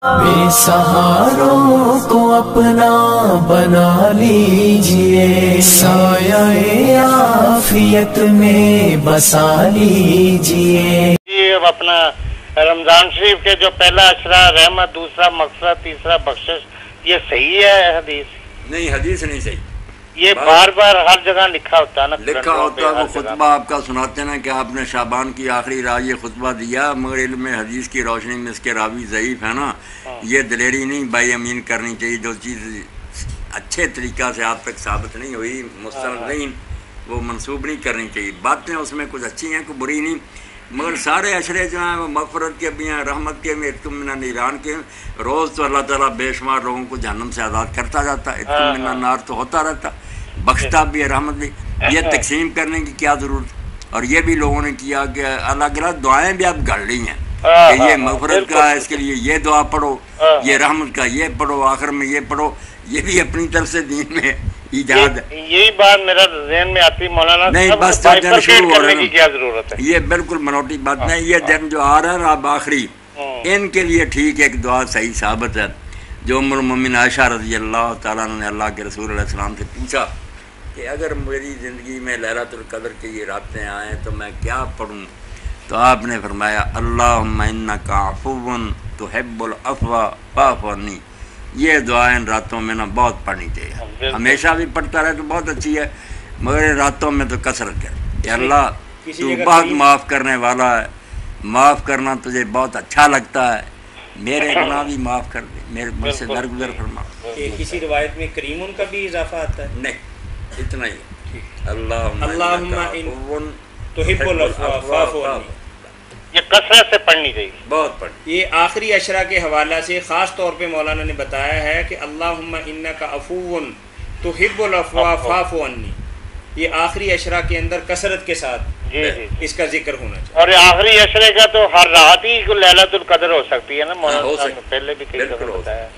بے سہاروں کو اپنا بنا لیجئے، سایہ عافیت میں بسا لیجئے۔ اب اپنا رمضان شریف کے جو پہلا اشرا رحمت، دوسرا مغفرت، تیسرا بخشش، یہ صحیح ہے حدیث؟ نہیں، حدیث نہیں صحیح۔ یہ بار بار ہر جگہ لکھا ہوتا ہے نا، لکھا ہوتا ہے، وہ خطبہ آپ کا سناتے نا کہ آپ نے شعبان کی آخری رات یہ خطبہ دیا، مگر علم حدیث کی روشنی میں اس کے راوی ضعیف ہے نا، یہ دلیری نہیں بائی امین کرنی چاہیے۔ جو چیز اچھے طریقہ سے آپ تک ثابت نہیں ہوئی، مستند نہیں، وہ منسوب نہیں کرنی چاہیے۔ باتیں اس میں کچھ اچھی ہیں، کوئی بری نہیں، مگر سارے اشرے جو ہیں وہ مغفرت کے بھی ہیں، رحمت کے بھی، اتقم من النیران کے۔ روز تو اللہ تعالیٰ بے شمار لوگوں کو جہنم سے آزاد کرتا جاتا ہے، اتقم من النار تو ہوتا رہتا، بخشتا بھی ہے، رحمت بھی۔ یہ تقسیم کرنے کی کیا ضرورت؟ اور یہ بھی لوگوں نے کیا کہ الگ الگ دعائیں بھی اب گھڑ لی ہیں کہ یہ مغفرت کا ہے، اس کے لیے یہ دعا پڑھو، یہ رحمت کا یہ پڑھو، آخر میں یہ پڑھو۔ یہ بھی اپنی طرف سے دین میں ایجاد ہے۔ یہی بات میرا ذہن میں آتی مولانا، نہیں بس دن شروع ہو رہے ہیں، کیا ضرورت ہے؟ یہ بالکل منوٹی بات نہیں، یہ دن جو آ رہا ہے نا اب آخری، ان کے لیے ٹھیک ہے، ایک دعا صحیح ثابت ہے جو ام المؤمنین عائشہ رضی اللہ تعالیٰ عنہ نے اللہ کے رسول علیہ السلام سے پوچھا کہ اگر میری زندگی میں لیلۃ القدر کی یہ راتیں آئیں تو میں کیا پڑھوں؟ تو آپ نے فرمایا اللہم انک عفو تحب العفو فاعف عنی۔ یہ دعائیں ان راتوں میں نا بہت پڑھنی چاہیے، ہمیشہ بھی پڑھتا رہے تو بہت اچھی ہے، مگر ان راتوں میں تو کثرت کر کہ اللہ تو بہت معاف کرنے والا ہے، معاف کرنا تجھے بہت اچھا لگتا ہے، میرے گناہ بھی معاف کر دے، میرے مجھ سے درگزر فرما۔ کسی روایت میں کریم ان کا بھی اضافہ آتا ہے؟ نہیں، اتنا ہی، اللہم تحب العفو فاعف عنی۔ یہ کثرت سے پڑھنی چاہیے، بہت پڑھنی۔ یہ آخری اشرا کے حوالہ سے خاص طور پہ مولانا نے بتایا ہے کہ اللہم انک عفو تحب العفو فاعف عنی، یہ آخری اشرا کے اندر کثرت کے ساتھ اس کا ذکر ہونا چاہیے۔ اور یہ آخری اشرے کا تو ہر رات ہی لیلۃ القدر ہو سکتی ہے نا مولانا، پہلے بھی کئی دفعہ بتایا ہے۔